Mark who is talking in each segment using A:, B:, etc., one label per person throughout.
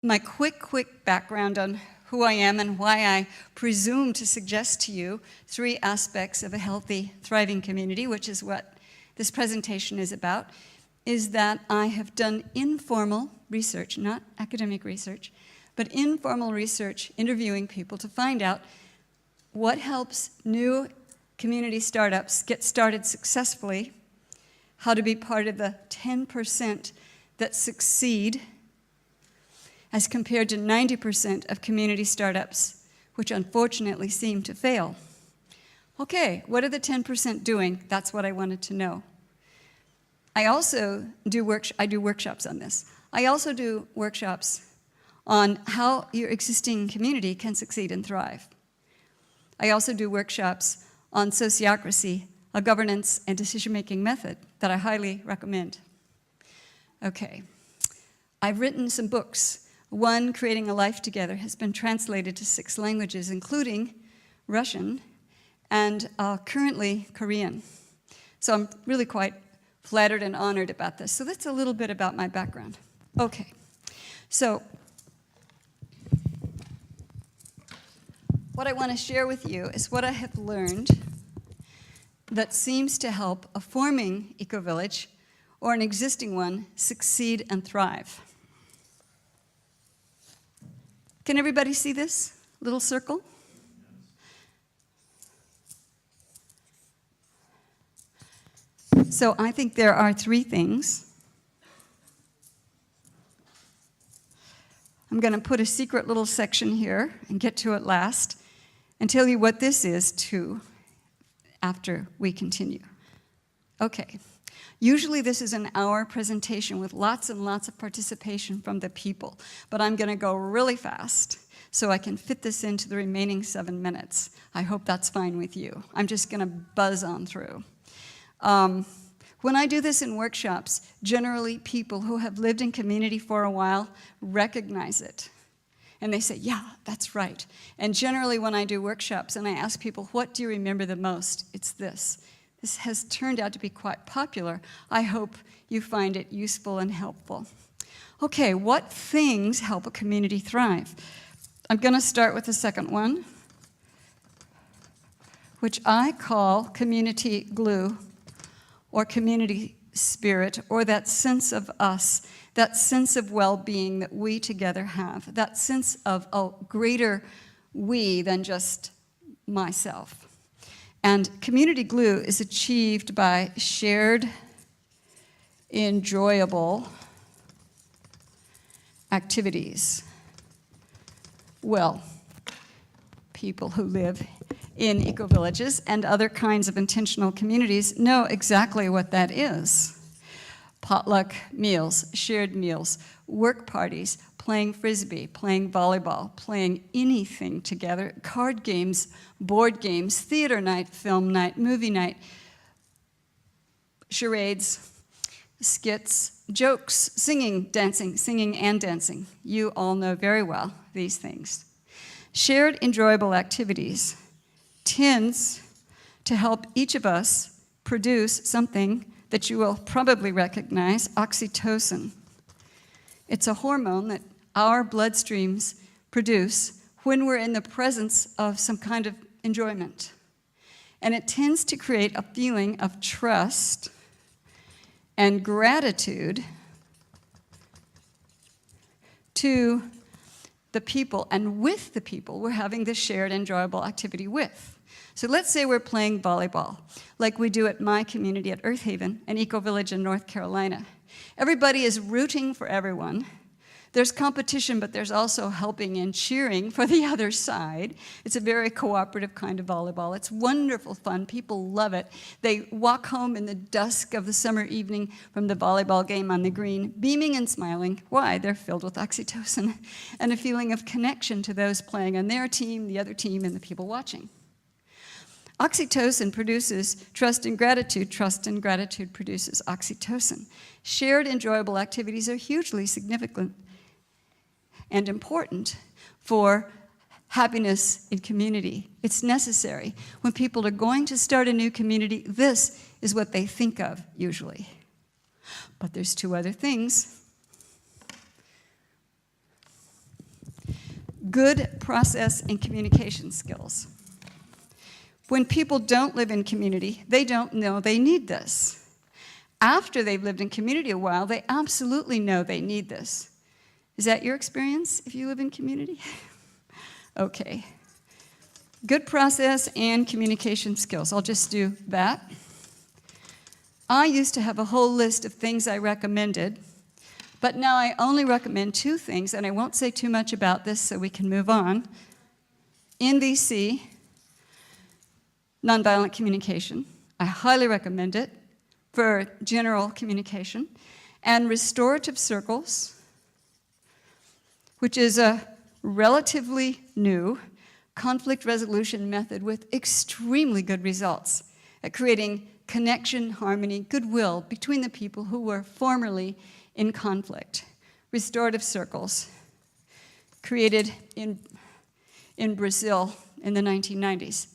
A: my quick background on who I am and why I presume to suggest to you 3 aspects of a healthy, thriving community, which is what this presentation is about, is that I have done informal research, not academic research, but informal research, interviewing people to find out what helps new community startups get started successfully, how to be part of the 10% that succeed, as compared to 90% of community startups, which unfortunately seem to fail. Okay, what are the 10% doing? That's what I wanted to know. I also do workshops on this. I also do workshops on how your existing community can succeed and thrive. I also do workshops on sociocracy, a governance and decision-making method that I highly recommend. Okay, I've written some books. One, Creating a Life Together, has been translated to 6 languages, including Russian and currently Korean. So I'm really quite flattered and honored about this. So that's a little bit about my background. Okay, so what I want to share with you is what I have learned that seems to help a forming eco-village or an existing one succeed and thrive. Can everybody see this little circle? So I think there are 3 things. I'm going to put a secret little section here and get to it last and tell you what this is too after we continue. Okay. Usually this is an hour presentation with lots and lots of participation from the people, but I'm going to go really fast so I can fit this into the remaining 7 minutes. I hope that's fine with you. I'm just going to buzz on through. When I do this in workshops, generally people who have lived in community for a while recognize it. And they say, yeah, that's right. And generally when I do workshops and I ask people, what do you remember the most? It's this. This has turned out to be quite popular. I hope you find it useful and helpful. Okay, what things help a community thrive? I'm going to start with the second one, which I call community glue, or community spirit, or that sense of us, that sense of well-being that we together have, that sense of a greater we than just myself. And community glue is achieved by shared, enjoyable activities. Well, people who live in eco-villages and other kinds of intentional communities know exactly what that is. Potluck meals, shared meals, work parties, playing frisbee, playing volleyball, playing anything together, card games, board games, theater night, film night, movie night, charades, skits, jokes, singing and dancing. You all know very well these things. Shared enjoyable activities tends to help each of us produce something that you will probably recognize, oxytocin. It's a hormone that our bloodstreams produce when we're in the presence of some kind of enjoyment. And it tends to create a feeling of trust and gratitude to the people and with the people we're having this shared enjoyable activity with. So let's say we're playing volleyball, like we do at my community at Earth Haven, an eco-village in North Carolina. Everybody is rooting for everyone. There's competition, but there's also helping and cheering for the other side. It's a very cooperative kind of volleyball. It's wonderful fun. People love it. They walk home in the dusk of the summer evening from the volleyball game on the green, beaming and smiling. Why? They're filled with oxytocin and a feeling of connection to those playing on their team, the other team, and the people watching. Oxytocin produces trust and gratitude. Trust and gratitude produces oxytocin. Shared enjoyable activities are hugely significant and important for happiness in community. It's necessary. When people are going to start a new community, this is what they think of usually. But there's 2 other things. good process and communication skills. When people don't live in community, they don't know they need this. After they've lived in community a while, they absolutely know they need this. Is that your experience if you live in community? Okay. Good process and communication skills. I'll just do that. I used to have a whole list of things I recommended, but now I only recommend 2 things, and I won't say too much about this so we can move on. NVC, nonviolent communication. I highly recommend it for general communication. And Restorative Circles, which is a relatively new conflict resolution method with extremely good results at creating connection, harmony, goodwill between the people who were formerly in conflict. Restorative Circles, created in Brazil in the 1990s.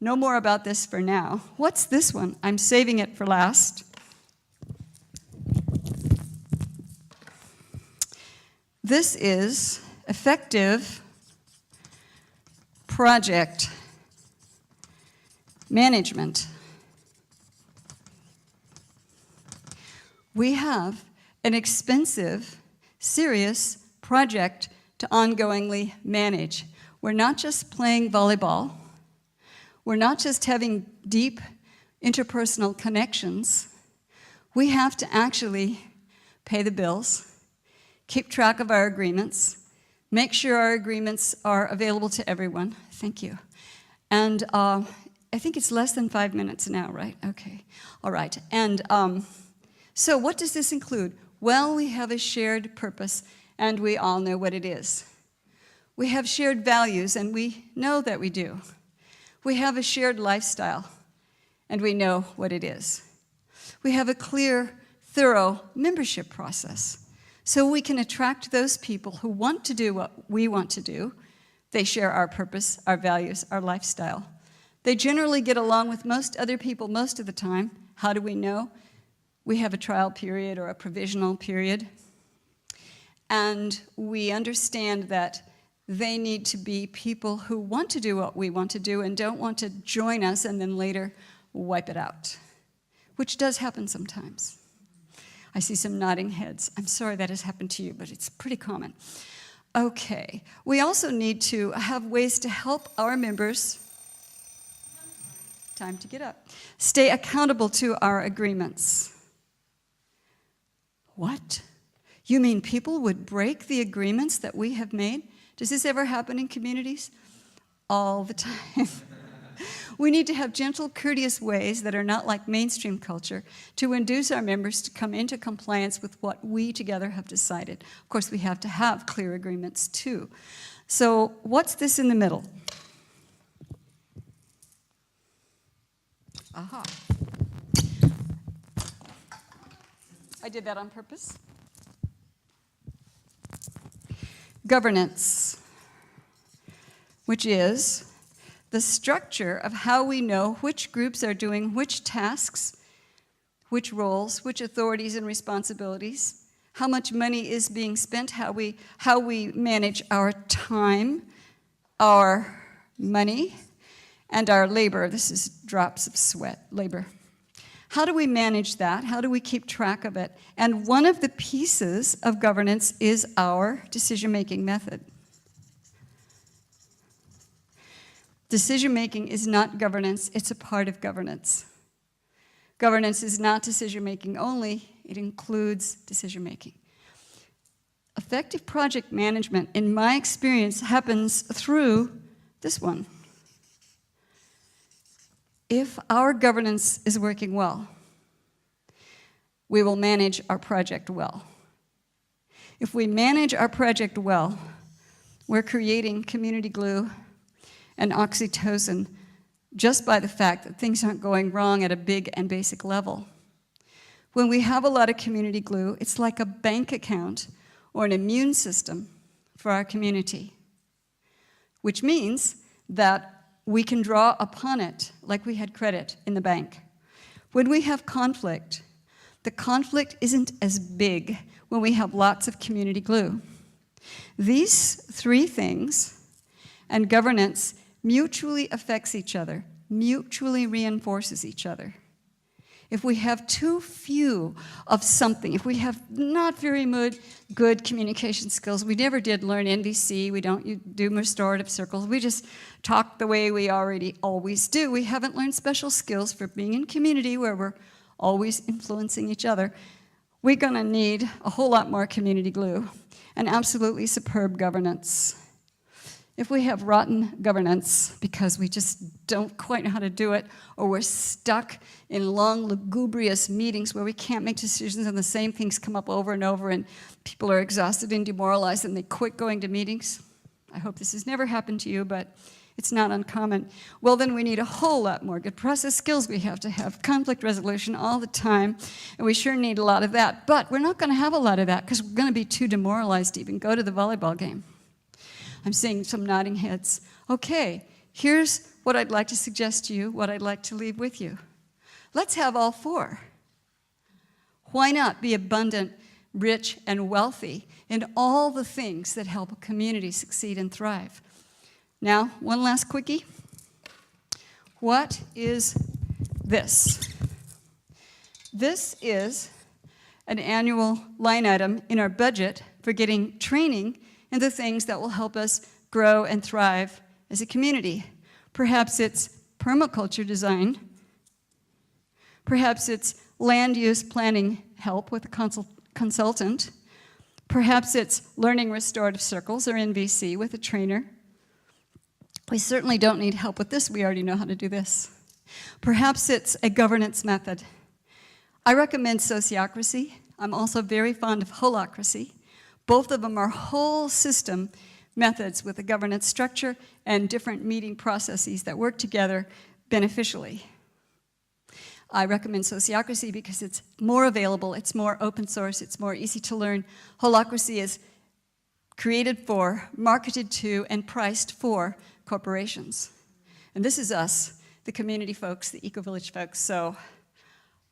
A: No more about this for now. What's this one? I'm saving it for last. This is effective project management. We have an expensive, serious project to ongoingly manage. We're not just playing volleyball. We're not just having deep interpersonal connections. We have to actually pay the bills, keep track of our agreements, make sure our agreements are available to everyone. Thank you. And I think it's less than 5 minutes now, right? Okay. All right. And so what does this include? Well, we have a shared purpose, and we all know what it is. We have shared values, and we know that we do. We have a shared lifestyle, and we know what it is. We have a clear, thorough membership process, so we can attract those people who want to do what we want to do. They share our purpose, our values, our lifestyle. They generally get along with most other people most of the time. How do we know? We have a trial period or a provisional period. And we understand that they need to be people who want to do what we want to do and don't want to join us and then later wipe it out, which does happen sometimes. I see some nodding heads. I'm sorry that has happened to you, but it's pretty common. Okay. We also need to have ways to help our members, time to get up, stay accountable to our agreements. What? You mean people would break the agreements that we have made? Does this ever happen in communities? All the time. We need to have gentle, courteous ways that are not like mainstream culture to induce our members to come into compliance with what we together have decided. Of course, we have to have clear agreements too. So what's this in the middle? Aha. I did that on purpose. Governance, which is the structure of how we know which groups are doing which tasks, which roles, which authorities and responsibilities, how much money is being spent, how we manage our time, our money, and our labor. This is drops of sweat, labor. How do we manage that? How do we keep track of it? And one of the pieces of governance is our decision-making method. Decision-making is not governance, it's a part of governance. Governance is not decision-making only, it includes decision-making. Effective project management, in my experience, happens through this one. If our governance is working well, we will manage our project well. If we manage our project well, we're creating community glue and oxytocin just by the fact that things aren't going wrong at a big and basic level. When we have a lot of community glue, it's like a bank account or an immune system for our community, which means that we can draw upon it like we had credit in the bank. When we have conflict, the conflict isn't as big when we have lots of community glue. These three things and governance mutually affects each other, mutually reinforces each other. If we have too few of something, if we have not very good communication skills, we never did learn NVC, we don't do restorative circles, we just talk the way we already always do. We haven't learned special skills for being in community where we're always influencing each other. We're going to need a whole lot more community glue and absolutely superb governance. If we have rotten governance because we just don't quite know how to do it, or we're stuck in long, lugubrious meetings where we can't make decisions and the same things come up over and over and people are exhausted and demoralized and they quit going to meetings, I hope this has never happened to you, but it's not uncommon. Well, then we need a whole lot more good process skills. We have to have conflict resolution all the time, and we sure need a lot of that. But we're not going to have a lot of that because we're going to be too demoralized to even go to the volleyball game. I'm seeing some nodding heads. Okay, here's what I'd like to suggest to you, what I'd like to leave with you. Let's have all four. Why not be abundant, rich, and wealthy in all the things that help a community succeed and thrive? Now, one last quickie. What is this? This is an annual line item in our budget for getting training in the things that will help us grow and thrive as a community. Perhaps it's permaculture design. Perhaps it's land use planning help with a consultant. Perhaps it's learning restorative circles or NVC with a trainer. We certainly don't need help with this. We already know how to do this. Perhaps it's a governance method. I recommend sociocracy. I'm also very fond of holacracy. Both of them are whole system methods with a governance structure and different meeting processes that work together beneficially. I recommend sociocracy because it's more available, it's more open source, it's more easy to learn. Holacracy is created for, marketed to, and priced for corporations. And this is us, the community folks, the eco-village folks, so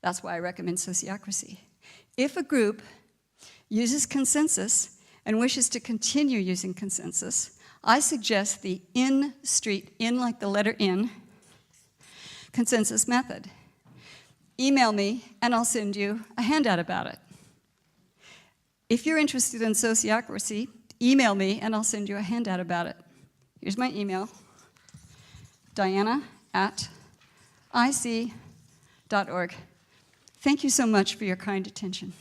A: that's why I recommend sociocracy. If a group uses consensus and wishes to continue using consensus, I suggest the in-street, in like the letter in, consensus method. Email me and I'll send you a handout about it. If you're interested in sociocracy, email me and I'll send you a handout about it. Here's my email, diana@ic.org. Thank you so much for your kind attention.